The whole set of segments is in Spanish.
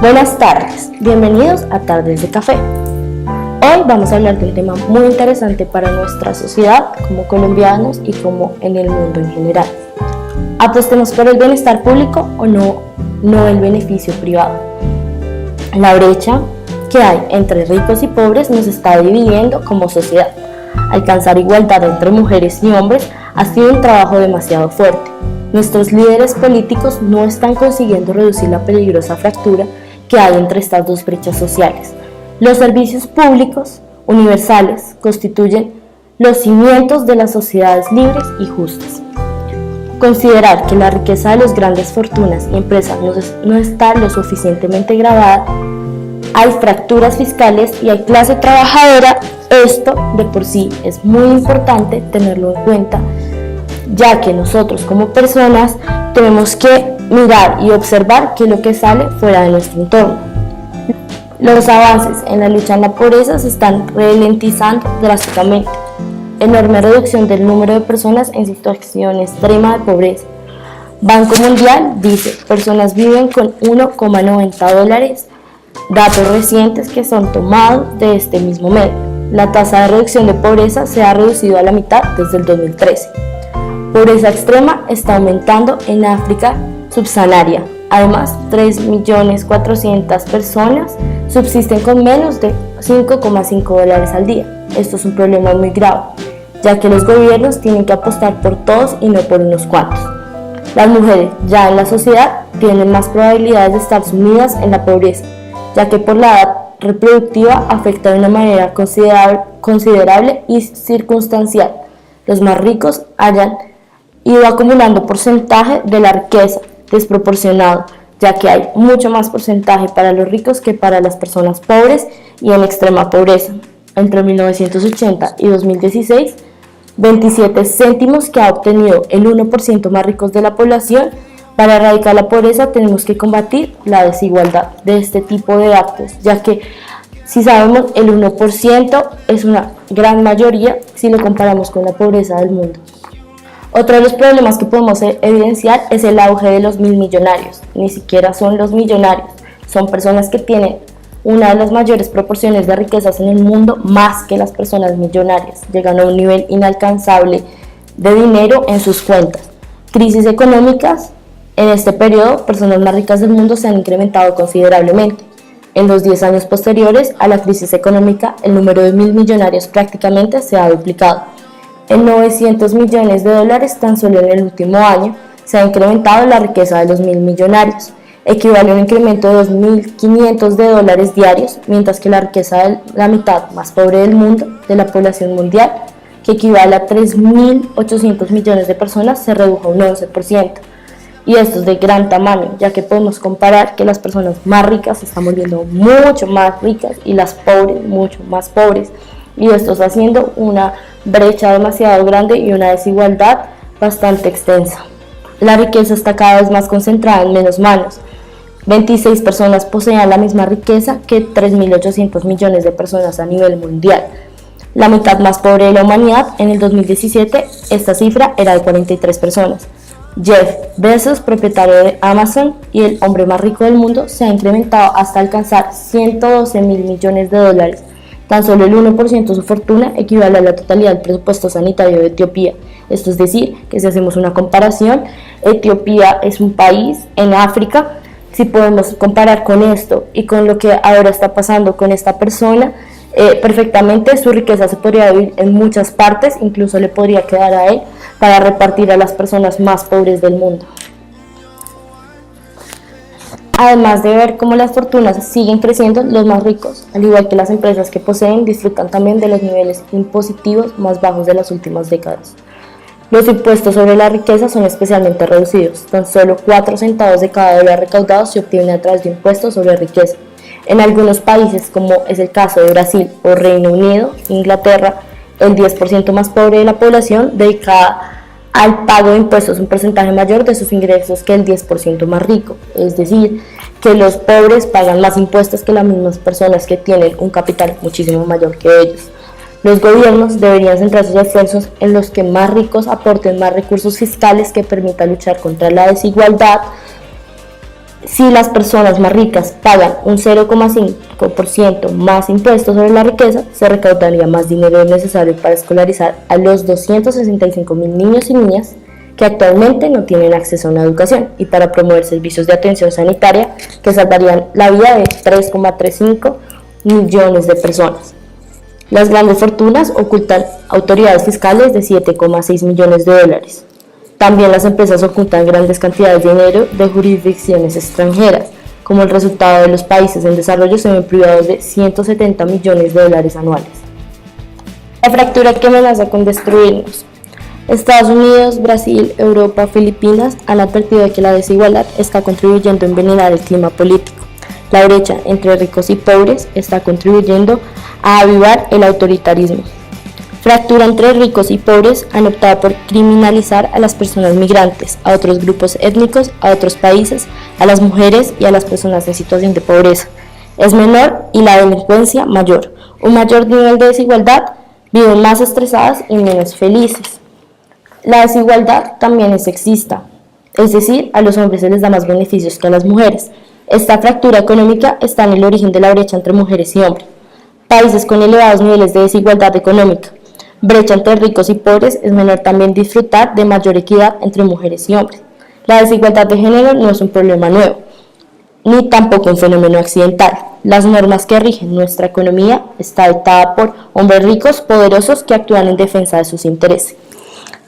Buenas tardes, bienvenidos a Tardes de Café. Hoy vamos a hablar de un tema muy interesante para nuestra sociedad como colombianos y como en el mundo en general. ¿Apostemos por el bienestar público o no el beneficio privado? La brecha que hay entre ricos y pobres nos está dividiendo como sociedad. Alcanzar igualdad entre mujeres y hombres ha sido un trabajo demasiado fuerte. Nuestros líderes políticos no están consiguiendo reducir la peligrosa fractura que hay entre estas dos brechas sociales. Los servicios públicos universales constituyen los cimientos de las sociedades libres y justas. Considerar que la riqueza de las grandes fortunas y empresas no está lo suficientemente gravada, hay fracturas fiscales y hay clase trabajadora, esto de por sí es muy importante tenerlo en cuenta, ya que nosotros como personas tenemos que mirar y observar qué es lo que sale fuera de nuestro entorno. Los avances en la lucha en la pobreza se están ralentizando drásticamente. Enorme reducción del número de personas en situación extrema de pobreza. Banco Mundial dice, personas viven con $1,90, datos recientes que son tomados de este mismo medio. La tasa de reducción de pobreza se ha reducido a la mitad desde el 2013. Pobreza extrema está aumentando en África subsahariana. Además, 3.400.000 personas subsisten con menos de $5,5 al día. Esto es un problema muy grave, ya que los gobiernos tienen que apostar por todos y no por unos cuantos. Las mujeres ya en la sociedad tienen más probabilidades de estar sumidas en la pobreza, ya que por la edad reproductiva afecta de una manera considerable y circunstancial. Los más ricos hayan ido acumulando porcentaje de la riqueza desproporcionado, ya que hay mucho más porcentaje para los ricos que para las personas pobres y en extrema pobreza. Entre 1980 y 2016, 27 céntimos que ha obtenido el 1% más ricos de la población. Para erradicar la pobreza tenemos que combatir la desigualdad de este tipo de actos, ya que si sabemos el 1% es una gran mayoría si lo comparamos con la pobreza del mundo. Otro de los problemas que podemos evidenciar es el auge de los milmillonarios. Ni siquiera son los millonarios, son personas que tienen una de las mayores proporciones de riquezas en el mundo, más que las personas millonarias, llegan a un nivel inalcanzable de dinero en sus cuentas. Crisis económicas. En este periodo, personas más ricas del mundo se han incrementado considerablemente. En los 10 años posteriores a la crisis económica, el número de millonarios prácticamente se ha duplicado. En $900 millones tan solo en el último año se ha incrementado la riqueza de los millonarios, equivale a un incremento de $2.500 diarios, mientras que la riqueza de la mitad más pobre del mundo, de la población mundial, que equivale a 3.800 millones de personas, se redujo un 11%. Y esto es de gran tamaño, ya que podemos comparar que las personas más ricas se están volviendo mucho más ricas y las pobres mucho más pobres. Y esto está haciendo una brecha demasiado grande y una desigualdad bastante extensa. La riqueza está cada vez más concentrada en menos manos. 26 personas poseen la misma riqueza que 3.800 millones de personas a nivel mundial. La mitad más pobre de la humanidad, en el 2017, esta cifra era de 43 personas. Jeff Bezos, propietario de Amazon y el hombre más rico del mundo, se ha incrementado hasta alcanzar $112.000 millones. Tan solo el 1% de su fortuna equivale a la totalidad del presupuesto sanitario de Etiopía. Esto es decir, que si hacemos una comparación, Etiopía es un país en África. Si podemos comparar con esto y con lo que ahora está pasando con esta persona, perfectamente su riqueza se podría dividir en muchas partes, incluso le podría quedar a él para repartir a las personas más pobres del mundo. Además de ver cómo las fortunas siguen creciendo, los más ricos, al igual que las empresas que poseen, disfrutan también de los niveles impositivos más bajos de las últimas décadas. Los impuestos sobre la riqueza son especialmente reducidos. Tan solo 4 centavos de cada dólar recaudado se obtiene a través de impuestos sobre riqueza. En algunos países, como es el caso de Brasil o Reino Unido, Inglaterra, el 10% más pobre de la población dedica al pago de impuestos un porcentaje mayor de sus ingresos que el 10% más rico, es decir, que los pobres pagan más impuestos que las mismas personas que tienen un capital muchísimo mayor que ellos. Los gobiernos deberían centrar sus esfuerzos en los que más ricos aporten más recursos fiscales que permitan luchar contra la desigualdad Si las personas más ricas pagan un 0,5% más impuestos sobre la riqueza, se recaudaría más dinero necesario para escolarizar a los 265.000 niños y niñas que actualmente no tienen acceso a una educación y para promover servicios de atención sanitaria que salvarían la vida de 3,35 millones de personas. Las grandes fortunas ocultan autoridades fiscales de 7,6 millones de dólares. También las empresas ocultan grandes cantidades de dinero de jurisdicciones extranjeras. Como el resultado de los países en desarrollo se ven privados de 170 millones de dólares anuales. La fractura que amenaza con destruirnos. Estados Unidos, Brasil, Europa, Filipinas han advertido de que la desigualdad está contribuyendo a envenenar el clima político. La brecha entre ricos y pobres está contribuyendo a avivar el autoritarismo. Fractura entre ricos y pobres han optado por criminalizar a las personas migrantes, a otros grupos étnicos, a otros países, a las mujeres y a las personas en situación de pobreza. Es menor y la delincuencia mayor. Un mayor nivel de desigualdad, viven más estresadas y menos felices. La desigualdad también es sexista, es decir, a los hombres se les da más beneficios que a las mujeres. Esta fractura económica está en el origen de la brecha entre mujeres y hombres. Países con elevados niveles de desigualdad económica, brecha entre ricos y pobres, es menor también disfrutar de mayor equidad entre mujeres y hombres. La desigualdad de género no es un problema nuevo, ni tampoco un fenómeno accidental. Las normas que rigen nuestra economía están dictadas por hombres ricos, poderosos, que actúan en defensa de sus intereses.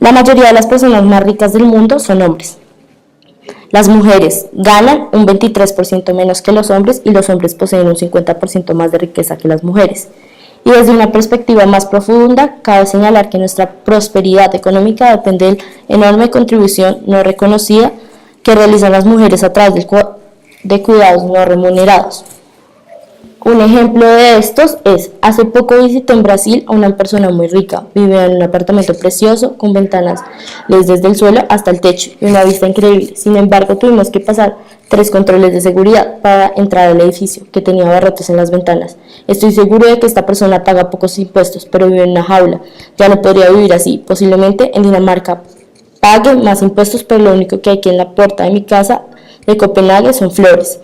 La mayoría de las personas más ricas del mundo son hombres. Las mujeres ganan un 23% menos que los hombres y los hombres poseen un 50% más de riqueza que las mujeres. Y desde una perspectiva más profunda, cabe señalar que nuestra prosperidad económica depende de la enorme contribución no reconocida que realizan las mujeres a través de cuidados no remunerados. Un ejemplo de estos es, hace poco visité en Brasil a una persona muy rica, vivía en un apartamento precioso con ventanas desde el suelo hasta el techo y una vista increíble. Sin embargo, tuvimos que pasar 3 controles de seguridad para entrar al edificio, que tenía barrotes en las ventanas. Estoy seguro de que esta persona paga pocos impuestos, pero vive en una jaula. Ya no podría vivir así. Posiblemente en Dinamarca pague más impuestos, pero lo único que hay aquí en la puerta de mi casa de Copenhague son flores.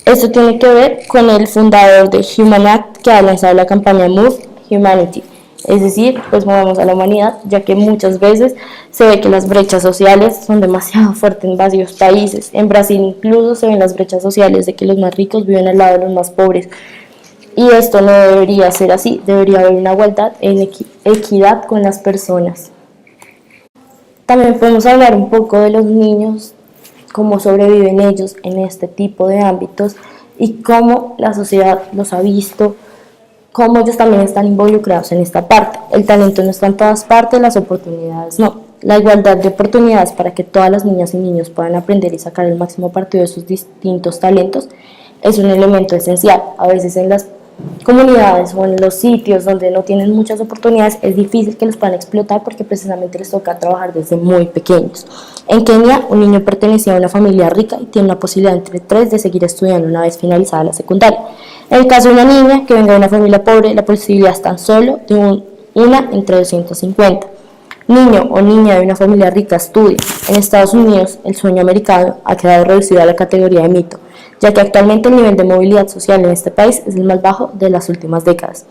Esto tiene que ver con el fundador de Human Act, que ha lanzado la campaña Move Humanity, es decir, pues movemos a la humanidad, ya que muchas veces se ve que las brechas sociales son demasiado fuertes en varios países. En Brasil incluso se ven las brechas sociales de que los más ricos viven al lado de los más pobres. Y esto no debería ser así, debería haber una igualdad en equidad con las personas. También podemos hablar un poco de los niños, cómo sobreviven ellos en este tipo de ámbitos y cómo la sociedad los ha visto, cómo ellos también están involucrados en esta parte. El talento no está en todas partes, las oportunidades no. La igualdad de oportunidades para que todas las niñas y niños puedan aprender y sacar el máximo partido de sus distintos talentos es un elemento esencial. A veces en las comunidades o en los sitios donde no tienen muchas oportunidades es difícil que los puedan explotar porque precisamente les toca trabajar desde muy pequeños. En Kenia, un niño pertenecía a una familia rica y tiene una posibilidad entre 3 de seguir estudiando una vez finalizada la secundaria. En el caso de una niña que venga de una familia pobre, la posibilidad es tan solo de una entre 250. Niño o niña de una familia rica estudia. En Estados Unidos, el sueño americano ha quedado reducido a la categoría de mito, ya que actualmente el nivel de movilidad social en este país es el más bajo de las últimas décadas.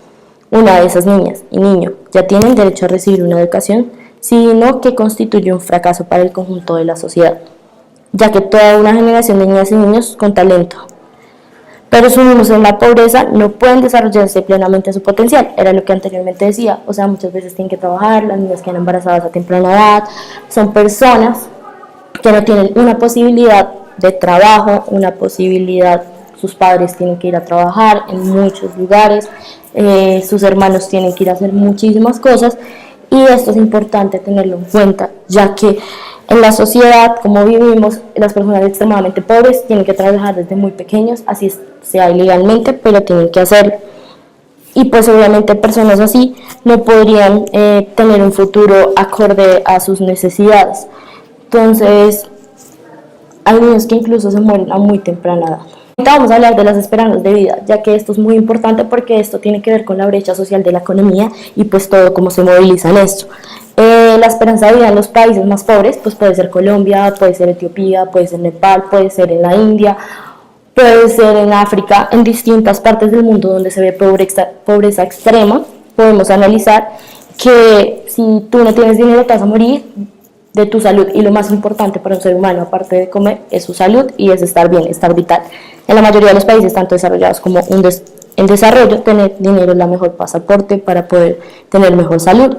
Una de esas niñas y niños ya tienen derecho a recibir una educación, sino que constituye un fracaso para el conjunto de la sociedad, ya que toda una generación de niñas y niños con talento, pero sumimos en la pobreza, no pueden desarrollarse plenamente su potencial. Era lo que anteriormente decía, o sea, muchas veces tienen que trabajar, las niñas quedan embarazadas a temprana edad, son personas que no tienen una posibilidad de trabajo, una posibilidad, sus padres tienen que ir a trabajar en muchos lugares, sus hermanos tienen que ir a hacer muchísimas cosas, y esto es importante tenerlo en cuenta, ya que en la sociedad, como vivimos, las personas extremadamente pobres tienen que trabajar desde muy pequeños, así sea ilegalmente, pero tienen que hacerlo. Y pues obviamente personas así no podrían tener un futuro acorde a sus necesidades. Entonces, hay niños que incluso se mueren a muy temprana edad. Ahorita vamos a hablar de las esperanzas de vida, ya que esto es muy importante porque esto tiene que ver con la brecha social de la economía y pues todo cómo se moviliza en esto. La esperanza de vida en los países más pobres, pues puede ser Colombia, puede ser Etiopía, puede ser Nepal, puede ser en la India, puede ser en África, en distintas partes del mundo donde se ve pobreza extrema. Podemos analizar que si tú no tienes dinero te vas a morir de tu salud, y lo más importante para un ser humano, aparte de comer, es su salud y es estar bien, estar vital. En la mayoría de los países, tanto desarrollados como en desarrollo, tener dinero es la mejor pasaporte para poder tener mejor salud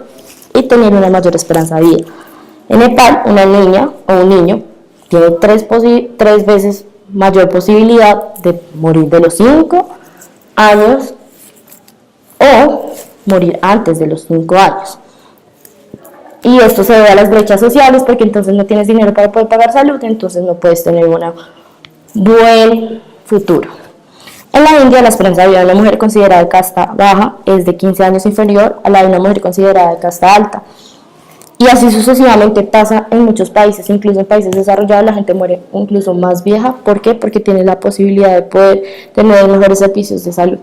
y tener una mayor esperanza de vida. En Nepal, una niña o un niño tiene tres veces mayor posibilidad de morir de los 5 años o morir antes de los 5 años. Y esto se debe a las brechas sociales, porque entonces no tienes dinero para poder pagar salud, entonces no puedes tener un buen futuro. En la India, la esperanza de vida de una mujer considerada de casta baja es de 15 años inferior a la de una mujer considerada de casta alta. Y así sucesivamente pasa en muchos países, incluso en países desarrollados la gente muere incluso más vieja. ¿Por qué? Porque tiene la posibilidad de poder tener mejores servicios de salud.